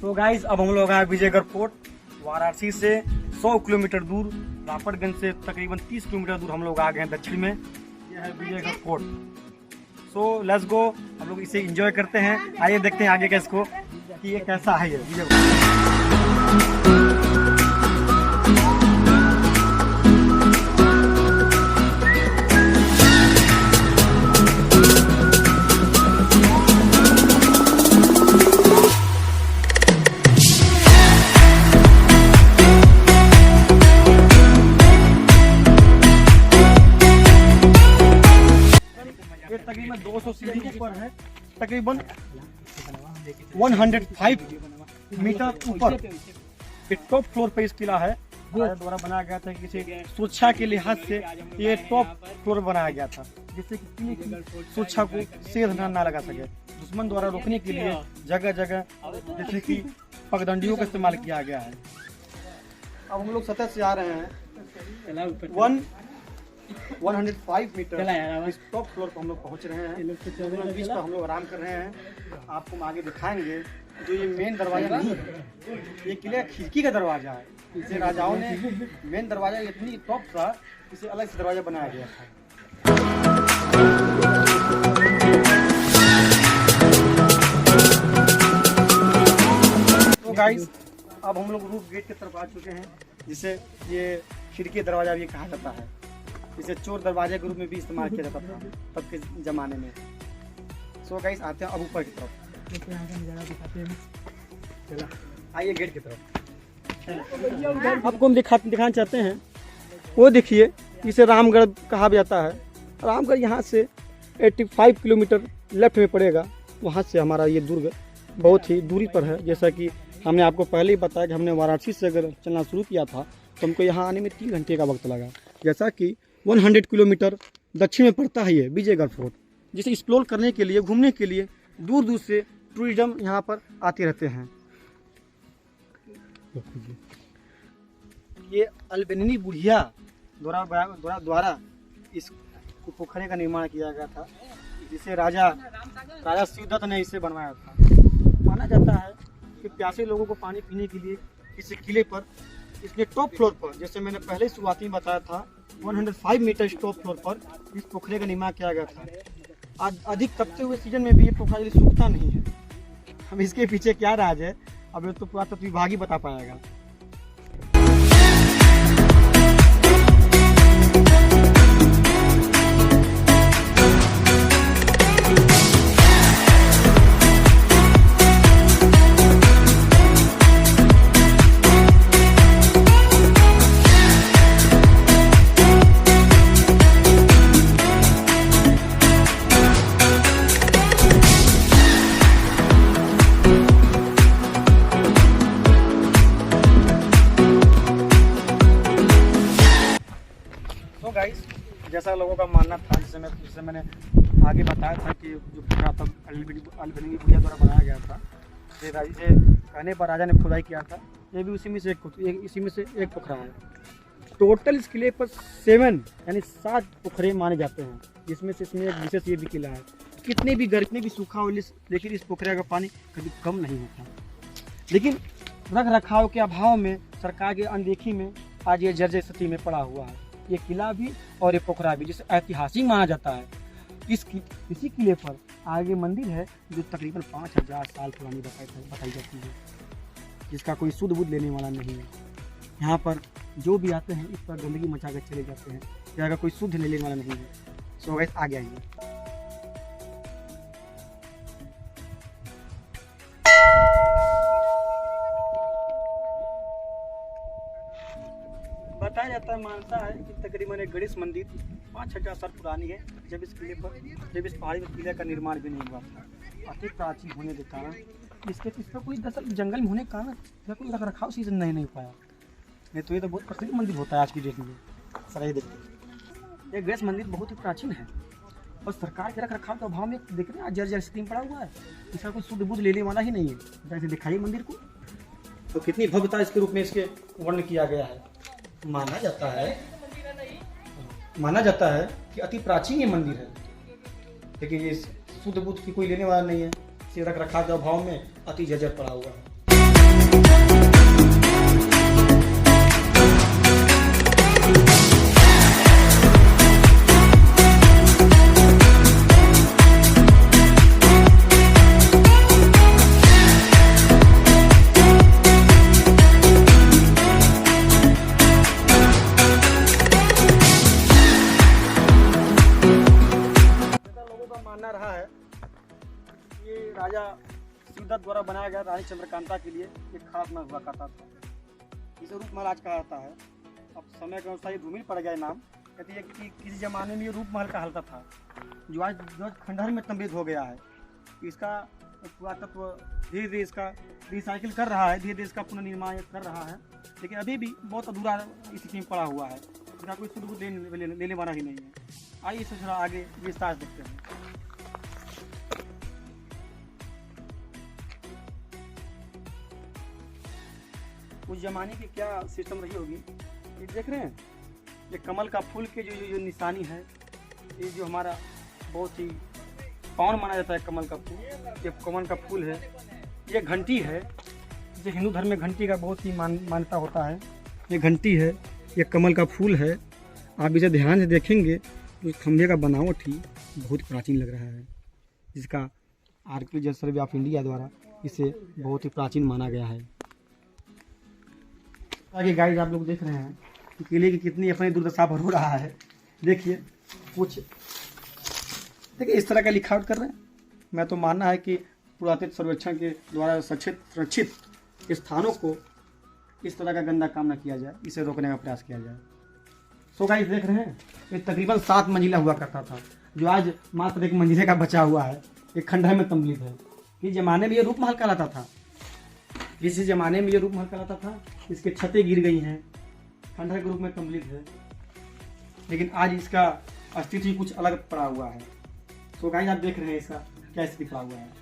तो गाइस अब हम लोग आए विजयगढ़ फोर्ट। वाराणसी से 100 किलोमीटर दूर, रापटगंज से तकरीबन 30 किलोमीटर दूर हम लोग आ गए हैं दक्षिण में। यह है Vijaygarh fort. So let's go, हम लोग इसे एंजॉय करते हैं। आइए देखते हैं आगे का इसको कि ये कैसा है ये विजयगढ़। तकरीबन 200 सीढ़ी ऊपर है, तकरीबन 105 मीटर ऊपर टॉप फ्लोर पे इस किला है। राजा द्वारा बनाया गया था किसी सुरक्षा के लिहाज से, ये टॉप फ्लोर बनाया गया था जिससे कि किले की सुरक्षा को सेध ना लगा सके। दुश्मन द्वारा रोकने के लिए जगह जगह जैसे कि पगडंडियों का इस्तेमाल किया गया है। अब हम लोग सतह से आ रहे हैं 105 मीटर इस टॉप फ्लोर पर हम लोग पहुंच रहे हैं। बीच पर हम लोग आराम कर रहे हैं। आपको हम आगे दिखाएंगे। जो ये मेन दरवाजा नहीं है, ये किले खिड़की का दरवाजा है। इसे राजाओं ने मेन दरवाजा इतनी टॉप था, इसे अलग से दरवाजा बनाया गया था। तो गाइस अब हम लोग रूफ गेट की तरफ आ चुके हैं, जिसे ये खिड़की दरवाजा भी कहा जाता है। इसे चोर दरवाजे के रूप में भी इस्तेमाल किया जाता था तब के ज़माने में। सो गाइस आते हैं अब ऊपर की तरफ। आइए गेट की तरफ। आपको हम दिखाना चाहते हैं, वो देखिए, इसे रामगढ़ कहा जाता है। रामगढ़ यहाँ से 85 किलोमीटर लेफ्ट में पड़ेगा। वहाँ से हमारा ये दुर्ग बहुत ही दूरी पर है। जैसा कि हमने आपको पहले ही बताया कि हमने वाराणसी से अगर चलना शुरू किया था तो हमको यहाँ आने में 3 घंटे का वक्त लगा। जैसा कि 100 किलोमीटर दक्षिण में पड़ता है ये विजयगढ़ फोर्ट, जिसे एक्सप्लोर करने के लिए, घूमने के लिए दूर दूर से टूरिज्म यहाँ पर आते रहते हैं। ये अल्बेनी बुढ़िया द्वारा इस पोखरे का निर्माण किया गया था, जिसे राजा शिवदत्त ने इसे बनवाया था। माना जाता है कि प्यासे लोगों को पानी पीने के लिए इस किले पर, इसके टॉप फ्लोर पर, जैसे मैंने पहले शुरुआती में बताया था, 105 मीटर टॉप फ्लोर पर इस पोखरे का निर्माण किया गया था। आज अधिक तपते हुए सीजन में भी ये पोखरा जल्दी सूखता नहीं है। अब इसके पीछे क्या राज है, अब ये तो पुरातत्व विभाग ही बता पाएगा। जैसा लोगों का मानना था, जिसे मैंने आगे बताया था कि जो पोखरा था अल्बेनी बुढ़िया द्वारा बनाया गया था, ये कहने पर राजा ने खुदाई किया था। ये भी इसी में से एक पोखरा है। टोटल इस किले पर 7 यानी 7 पोखरे माने जाते हैं, जिसमें से इसमें एक विशेष ये भी किला है। कितने भी गर्मी भी सूखा हो, लेकिन इस पोखरे का पानी कभी कम नहीं होता। लेकिन रख रखाव के अभाव में, सरकार की अनदेखी में आज ये जर्जर स्थिति में पड़ा हुआ है। ये किला भी और ये पोखरा भी, जिसे ऐतिहासिक माना जाता है। इसी किले पर आगे मंदिर है जो तकरीबन 5000 साल पुरानी बताई जाती है, जिसका कोई शुद्ध बुद्ध लेने वाला नहीं है। यहाँ पर जो भी आते हैं इस पर गंदगी मचा कर चले जाते हैं, यहाँ का कोई शुद्ध लेने वाला नहीं है। सो गाइस आगे आइए। बताया जाता है, मानता है कि तकरीबन एक गणेश मंदिर 5000 साल पुरानी है, जब इस पहाड़ी में किले का निर्माण भी नहीं हुआ था। अति प्राचीन होने के कारण इस पर कोई दरअसल जंगल में होने के कारण इसका कोई रख रखाव सीजन नहीं हो पाया। नहीं तो ये तो बहुत प्रसिद्ध मंदिर होता है आज की डेट में। सर ये देखिए, ये गणेश मंदिर बहुत ही प्राचीन है और सरकार के रख रखाव के अभाव में देख रहे हैं जर्जर स्थिति में पड़ा हुआ है। इसका कोई शुद्ध बुद्ध लेने वाला ही नहीं है। जैसे दिखाइए मंदिर को, तो कितनी भव्यता इसके रूप में इसके वर्णन किया गया है। माना जाता है कि अति प्राचीन ये मंदिर है, लेकिन ये शुद्ध बुद्ध की कोई लेने वाला नहीं है। इसे रख रखाव के अभाव में अति जर्जर पड़ा हुआ है। दत्त द्वारा बनाया गया रानी चंद्रकांता के लिए एक खास महल हुआ करता था। इसे रूप महल आज कहा जाता है। अब समय के अनुसार ये धूमिल पड़ गया नाम। कहती है कि किसी ज़माने में ये रूप महल कहलाता था, जो आज खंडहर में तब्दील हो गया है। इसका पुरातत्व धीरे धीरे इसका रिसाइकिल कर रहा है, धीरे धीरे इसका पुनर्निर्माण कर रहा है, लेकिन अभी भी बहुत अधूरा स्थिति में पड़ा हुआ है। इसका कोई शुरू लेने वाला ही नहीं है। आइए इसे थोड़ा आगे विस्तार देखते हैं। उस जमाने की क्या सिस्टम रही होगी, ये देख रहे हैं, ये कमल का फूल के जो निशानी है, ये जो हमारा बहुत ही पावन माना जाता है कमल का फूल, ये कमल का फूल है। ये घंटी है, जो हिंदू धर्म में घंटी का बहुत ही मान्यता होता है। ये घंटी है, ये कमल का फूल है। आप इसे ध्यान से देखेंगे तो खंभे का बनावट ही बहुत प्राचीन लग रहा है, जिसका आर्कियोलॉजिकल सर्वे ऑफ इंडिया द्वारा इसे बहुत ही प्राचीन माना गया है। आगे गाइस आप लोग देख रहे हैं कि किले की कितनी अपनी दुर्दशा पर हो रहा है। देखिए कुछ देखिए इस तरह का लिखावट कर रहे हैं। मैं तो मानना है कि पुरातत्व सर्वेक्षण के द्वारा संरक्षित स्थानों को इस तरह का गंदा काम न किया जाए, इसे रोकने का प्रयास किया जाए। सो गाइस देख रहे हैं, ये तकरीबन 7 मंजिला हुआ करता था, जो आज मात्र 1 मंजिले का बचा हुआ है। एक खंडहर में तब्दील है। इस जमाने में ये रूप महल कहलाता था, इसी जमाने में ये रूप महल कहलाता था। इसके छतें गिर गई हैं, खंडहर के रूप में तब्दील है, लेकिन आज इसका अस्तित्व कुछ अलग पड़ा हुआ है। तो गाइस आप देख रहे हैं इसका क्या स्थिति पड़ा हुआ है।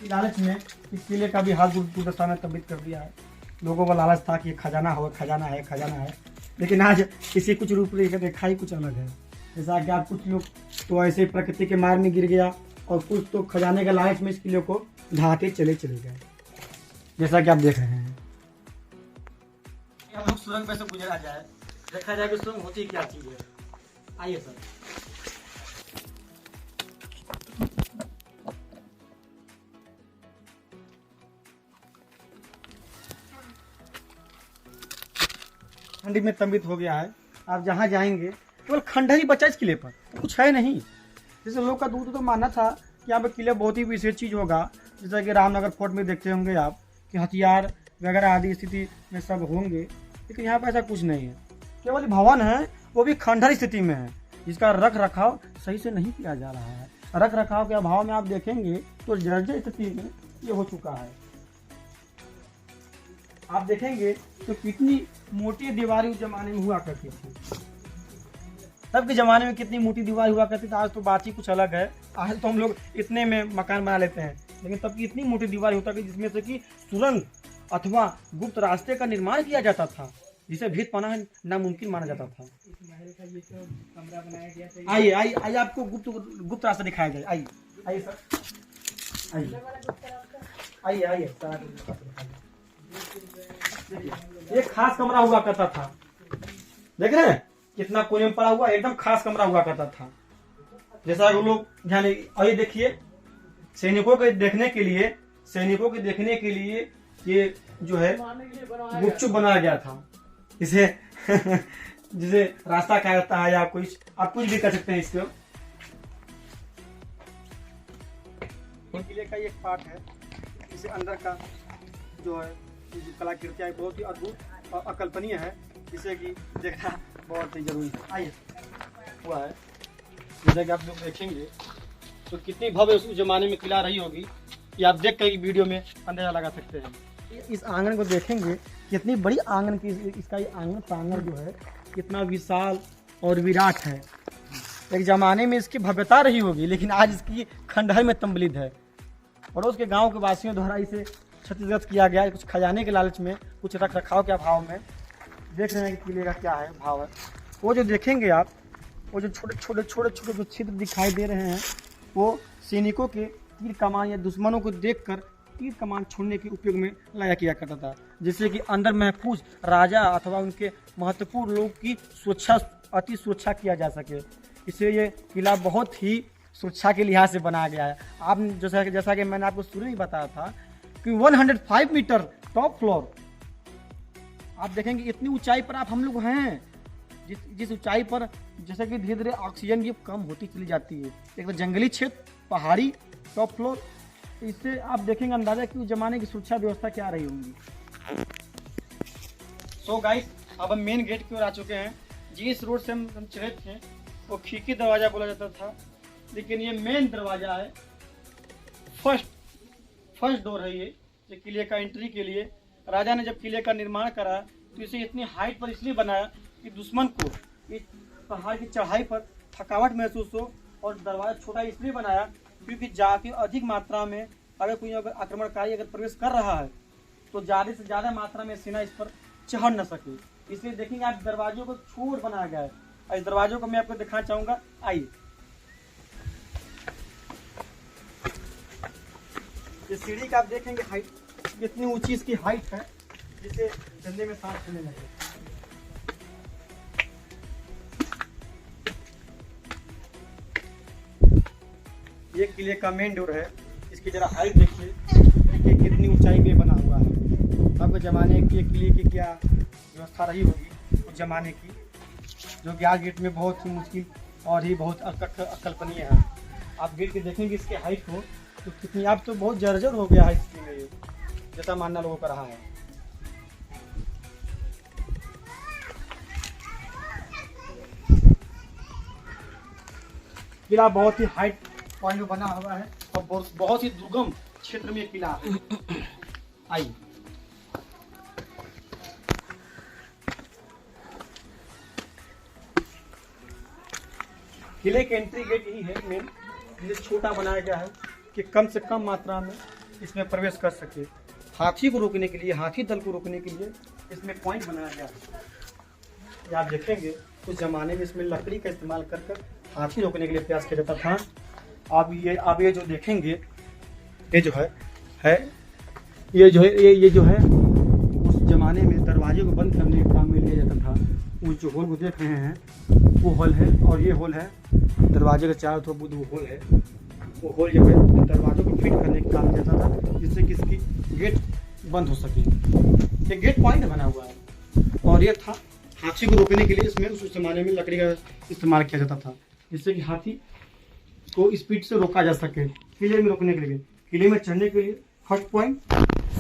लालच में इस किले का भी हाल दुर्दशा में तब्दील कर दिया है। लोगों का लालच था कि खजाना हो, खजाना है, लेकिन आज इसे कुछ रूपरेखा ही कुछ अलग है। जैसा कि आप कुछ लोग तो ऐसे प्रकृति के मार में गिर गया, और कुछ तो खजाने के लालच में इस किले को ढाके चले गए, जैसा कि आप देख रहे हैं। हम लोग सुरंग पे से गुजरा जाए, देखा जाए कि सुरंग होती क्या चीज है। आइए सर। खंडहर में तब्दील हो गया है। आप जहाँ जाएंगे केवल खंडहर ही बचा इस किले पर, कुछ है नहीं। जैसे लोग का दूर तो मानना था कि यहाँ पर किले बहुत ही विशेष चीज़ होगा, जैसा कि रामनगर फोर्ट में देखते होंगे आप कि हथियार वगैरह आदि स्थिति में सब होंगे, लेकिन यहाँ पर ऐसा कुछ नहीं है। केवल भवन है, वो भी खंडहर स्थिति में है, जिसका रख रखाव सही से नहीं किया जा रहा है। रख रखाव के अभाव में आप देखेंगे तो जर्जर स्थिति में ये हो चुका है। आप देखेंगे तो कितनी मोटी दीवारें उस जमाने में हुआ करती थी। तब के ज़माने में कितनी मोटी दीवार हुआ करती थी, आज तो बात ही कुछ अलग है। आज तो हम लोग इतने में मकान बना लेते हैं, लेकिन तब की इतनी मोटी दीवार होता थी जिसमें से कि सुरंग अथवा गुप्त रास्ते का निर्माण किया जाता था, जिसे भेद पाना नामुमकिन माना जाता था। आइए आइए आपको गुप्त रास्ता दिखाया जाए। आइए सर, आइए ये खास कमरा हुआ करता था। देख रहे हैं कितना कोने में पड़ा हुआ, एकदम खास कमरा हुआ करता था। जैसा कि लोग ध्यान, आइए देखिए, सैनिकों के देखने के लिए ये जो है गुपचुप बनाया गया था। इसे जिसे रास्ता कहा जाता है, या कुछ आप कुछ भी कर सकते हैं इसको। किले का एक पार्ट है, इसे अंदर का जो है कलाकृतियाँ बहुत ही अद्भुत और अकल्पनीय है, जिसे कि देखना बहुत ही जरूरी है। आइए हुआ है, जैसे कि आप लोग देखेंगे तो कितनी भव्य उस जमाने में किला रही होगी, ये आप देख कर वीडियो में अंदाजा लगा सकते हैं। इस आंगन को देखेंगे कितनी बड़ी आंगन की, इसका ये आंगन प्रांगण जो है कितना विशाल और विराट है। एक जमाने में इसकी भव्यता रही होगी, लेकिन आज इसकी खंडहर में तब्दील है। पड़ोस के गाँव के वासियों द्वारा इसे क्षतिग्रस्त किया गया है, कुछ खजाने के लालच में, कुछ रख रखाव के अभाव में। देख रहे हैं कि किले का क्या है भाव है। वो जो देखेंगे आप, वो जो छोटे छोटे जो छिद्र दिखाई दे रहे हैं, वो सैनिकों के तीर कमान या दुश्मनों को देखकर तीर कमान छोड़ने के उपयोग में लाया किया करता था, जिससे कि अंदर महफूज राजा अथवा उनके महत्वपूर्ण लोग की अति सुरक्षा किया जा सके। इसलिए ये किला बहुत ही सुरक्षा के लिहाज से बनाया गया है। आप जैसा कि मैंने आपको शुरू में बताया था कि 105 मीटर टॉप फ्लोर, आप देखेंगे इतनी ऊंचाई पर हम लोग हैं, जिस ऊंचाई पर जैसे कि धीरे धीरे ऑक्सीजन की कम होती चली जाती है। एक तो जंगली क्षेत्र, पहाड़ी, टॉप फ्लोर, तो इससे आप देखेंगे अंदाजा कि उस जमाने की सुरक्षा व्यवस्था क्या रही होंगी। सो गाइस, अब हम मेन गेट की ओर आ चुके हैं। जिस रोड से हम चले थे वो खिड़की दरवाजा बोला जाता था, लेकिन ये मेन दरवाजा है, फर्स्ट डोर है ये किले का एंट्री के लिए। राजा ने जब किले का निर्माण करा तो इसे इतनी हाइट पर इसलिए बनाया कि दुश्मन को इस पहाड़ की चढ़ाई पर थकावट महसूस हो, और दरवाजा छोटा इसलिए बनाया क्योंकि जाके अधिक मात्रा में अगर आक्रमणकारी अगर प्रवेश कर रहा है तो ज़्यादा से ज़्यादा मात्रा में सेना इस पर चढ़ न सके। इसलिए देखेंगे आप दरवाजों को छोड़ बनाया गया है, और इस दरवाजों को मैं आपको दिखाना चाहूँगा। आइए, ये सीढ़ी का आप देखेंगे हाइट कितनी ऊंची इसकी हाइट है, जिसे चलने में सांस लेने लगे। ये किले का मेन डोर है, इसकी जरा हाइट देखिए कि कितनी ऊंचाई पे बना हुआ है। अब जमाने के किले की क्या व्यवस्था रही होगी उस जमाने की, जो कि आज गेट में बहुत ही मुश्किल और ही बहुत अकल्पनीय है। आप गेट के देखेंगे इसके हाइट को तो कितनी, आप तो बहुत जर्जर हो गया है इसके लिए, जैसा मानना लोगों का रहा है। किला बहुत ही हाइट पॉइंट में बना हुआ है और बहुत ही दुर्गम क्षेत्र में किला है। आइए, किले के एंट्री गेट यही है मेन, जिसे छोटा बनाया गया है कि कम से कम मात्रा में इसमें प्रवेश कर सके। हाथी को रोकने के लिए, हाथी दल को रोकने के लिए इसमें पॉइंट बनाया गया है। ये आप देखेंगे उस जमाने में इसमें लकड़ी का इस्तेमाल कर हाथी रोकने के लिए प्रयास किया जाता था। अब ये जो देखेंगे, ये जो है उस जमाने में दरवाजे को बंद करने के काम में लिया जाता था। वो जो होल को देख रहे हैं वो होल है, और ये होल है दरवाजे के चारों तरफ वो होल है। वो होल जो है दरवाजों को फिट करने का काम किया जाता था, जिससे कि इसकी गेट बंद हो सके। ये गेट पॉइंट बना हुआ है, और ये था हाथी को रोकने के लिए। इसमें उस जमाने में लकड़ी का इस्तेमाल किया जाता था, जिससे कि हाथी को स्पीड से रोका जा सके। किले में रोकने के लिए, किले में चढ़ने के लिए फर्स्ट पॉइंट,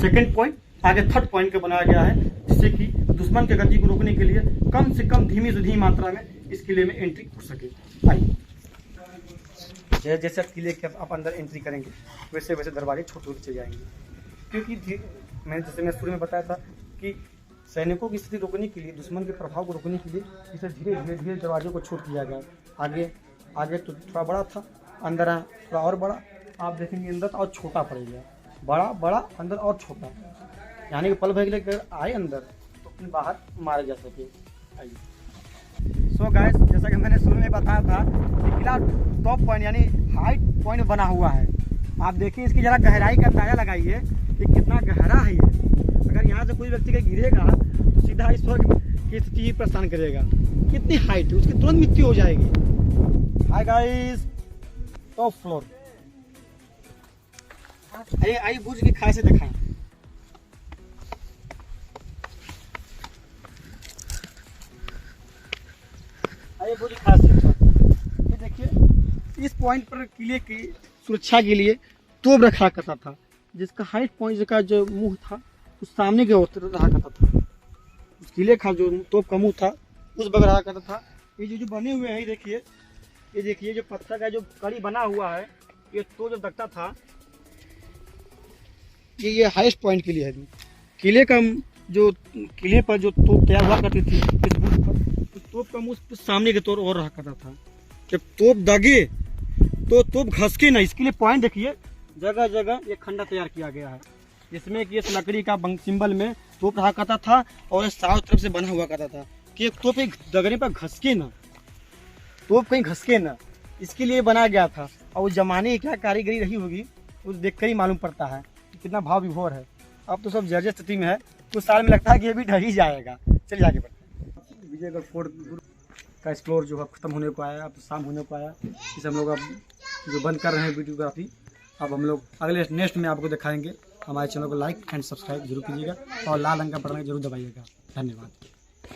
सेकंड पॉइंट, आगे थर्ड पॉइंट का बनाया गया है, जिससे कि दुश्मन की गति को रोकने के लिए कम से कम धीमी से धीमी मात्रा में इस किले में एंट्री हो सके। आइए, जैसे किले के आप अंदर एंट्री करेंगे वैसे वैसे दरवाजे छोटे होते चले जाएंगे, क्योंकि मैंने शुरू में बताया था कि सैनिकों की स्थिति रोकने के लिए, दुश्मन के प्रभाव को रोकने के लिए इसे धीरे धीरे दरवाजे को छोड़ दिया गया। आगे तो थोड़ा बड़ा था, अंदर थोड़ा और बड़ा, आप देखेंगे अंदर और छोटा पड़ेगा, बड़ा अंदर और छोटा, यानी कि पल भर के लिए अगर आए अंदर तो अपने बाहर मारे जा सके। आइए, सो गाइस, जैसा कि मैंने शुरू में बताया था कि किला टॉप पॉइंट यानी हाइट पॉइंट बना हुआ है। आप देखिए इसकी जरा गहराई का अंदाजा लगाइए कि कितना गहरा है ये। अगर यहाँ से कोई व्यक्ति का गिरेगा तो सीधा इस स्वर्ग की स्थिति प्रस्थान करेगा। कितनी हाइट है, उसकी तुरंत मृत्यु हो जाएगी। Hi guys, top floor. आइए बुर्ज की खाई से दिखाएं। आइए बुर्ज की खाई से ये देखिए, इस पॉइंट पर किले की सुरक्षा के लिए तोप रखा करता था, जिसका हाइट पॉइंट का जो मुंह था उस सामने के ओर रहा करता था। उस किले का जो तोप का मुंह था उस बगल रहा करता था। ये जो बने हुए हैं, ये देखिए जो पत्थर का जो कड़ी बना हुआ है, ये तो जब लगता था ये हाईएस्ट पॉइंट के लिए है। किले का जो किले पर जो तोप तैयार हुआ करती थी इस बुर्ज पर, तो तोप का मुंह सामने के तौर और रहा करता था। जब तोप दगे तो तोप घसके ना, इसके लिए पॉइंट देखिए, जगह जगह ये खंडा तैयार किया गया है, जिसमें कि इस लकड़ी का सिंबल में तोप रहा करता था और चारों तरफ से बना हुआ करता था कि तोप एक दगने पर घसके ना, तोप कहीं घसके ना, इसके लिए बनाया गया था। और उस जमाने की क्या कारीगरी रही होगी उस देखकर ही मालूम पड़ता है कि कितना भाव विभोर है। अब तो सब जर्जर स्थिति में है, कुछ साल में लगता है कि ये भी ढह ही जाएगा। चलिए आगे बढ़ते हैं। विजयगढ़ फोर्ट का एक्सप्लोर जो है खत्म होने को आया, अब शाम होने को आया, इसे हम लोग अब जो बंद कर रहे हैं वीडियोग्राफी, अब हम लोग अगले नेक्स्ट में आपको दिखाएंगे। हमारे चैनल को लाइक एंड सब्सक्राइब जरूर कीजिएगा और लाल रंग का बटन जरूर दबाइएगा। धन्यवाद।